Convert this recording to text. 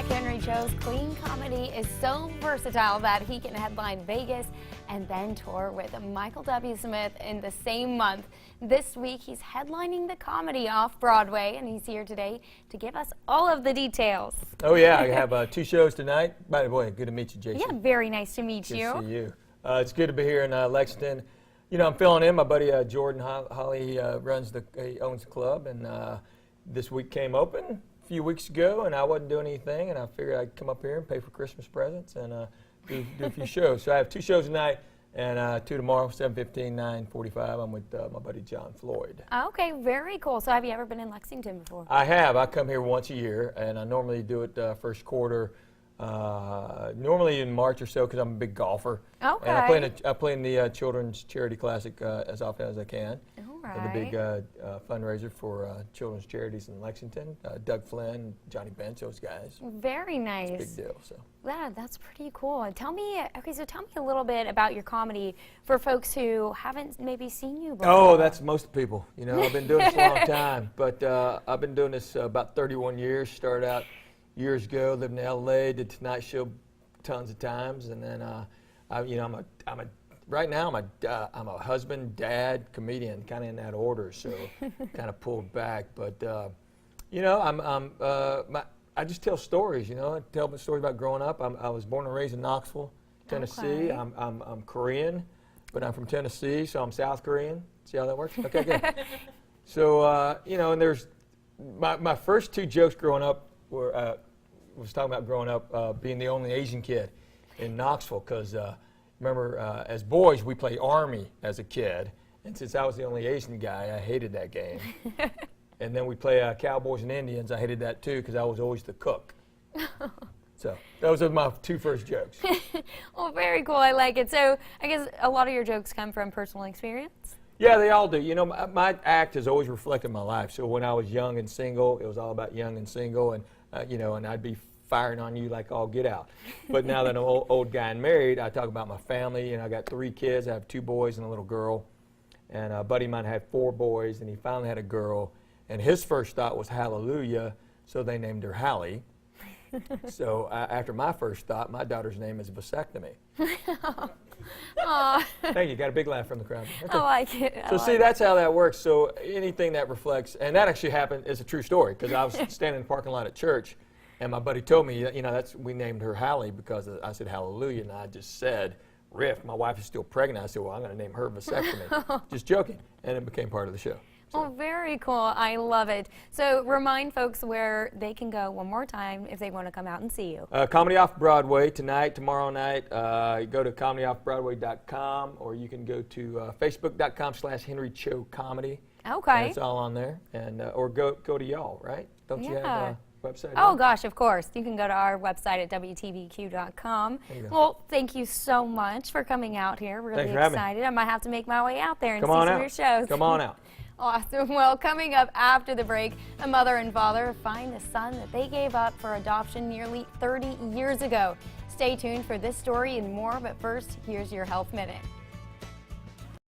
back. Henry Cho's clean comedy is so versatile that he can headline Vegas and then tour with Michael W. Smith in the same month. This week, he's headlining the Comedy Off Broadway, and he's here today to give us all of the details. Oh, yeah. I have 2 shows tonight. By the way, good to meet you, Jason. Yeah, very nice to meet you. Good to see you. It's good to be here in Lexington. You know, I'm filling in. My buddy Jordan Holly he owns the club, and this week came open a few weeks ago, and I wasn't doing anything, and I figured I'd come up here and pay for Christmas presents and do a few shows. So I have 2 shows tonight and 2 tomorrow, 7:15, 9:45. I'm with my buddy John Floyd. Okay, very cool. So have you ever been in Lexington before? I have. I come here once a year, and I normally do it first quarter, normally in March or so because I'm a big golfer. Okay. And I play in the Children's Charity Classic as often as I can. All right. The big fundraiser for children's charities in Lexington. Doug Flynn, Johnny Bench, those guys. Very nice. It's a big deal. So. Yeah, that's pretty cool. Tell me a little bit about your comedy for folks who haven't maybe seen you before. Oh, that's most people. You know, I've been doing this a long time, but I've been doing this about 31 years. Started out years ago, lived in L.A., did Tonight Show tons of times, and then right now I'm a husband, dad, comedian, kind of in that order. So kind of pulled back, but you know, I just tell stories. You know, I tell stories about growing up. I was born and raised in Knoxville, Tennessee. Okay. I'm Korean, but I'm from Tennessee, so I'm South Korean. See how that works? Okay, good. So you know, and there's my first 2 jokes growing up were was talking about growing up being the only Asian kid in Knoxville, because remember as boys we played Army as a kid, and since I was the only Asian guy, I hated that game. And then we play Cowboys and Indians. I hated that too because I was always the cook. So those are my 2 first jokes. Well, very cool. I like it. So I guess a lot of your jokes come from personal experience? Yeah, they all do. You know, my act has always reflected my life. So when I was young and single, it was all about young and single, and you know, and I'd be firing on you like all get out. But now that I'm old guy and married, I talk about my family. You know, I got 3 kids. I have 2 boys and a little girl. And a buddy of mine had 4 boys, and he finally had a girl. And his first thought was hallelujah, so they named her Hallie. So after my first thought, my daughter's name is vasectomy. Thank you. Got a big laugh from the crowd. Okay. I like it. So see, that's how that works. So anything that reflects, and that actually happened is a true story, because I was standing in the parking lot at church, and my buddy told me, you know, we named her Hallie because I said hallelujah, and I just said, riff, my wife is still pregnant. I said, well, I'm going to name her vasectomy. Just joking. And it became part of the show. So. Oh, very cool. I love it. So remind folks where they can go one more time if they want to come out and see you. Comedy Off Broadway tonight, tomorrow night. You go to comedyoffbroadway.com, or you can go to facebook.com/Henry Cho Comedy. Okay. It's all on there. And or go to y'all, right? Don't you have a website? Oh, gosh, of course. You can go to our website at WTVQ.com. Well, thank you so much for coming out here. Really excited. I might have to make my way out there and see some of your shows. Come on out. Awesome. Well, coming up after the break, a mother and father find the son that they gave up for adoption nearly 30 years ago. Stay tuned for this story and more, but first, here's your Health Minute.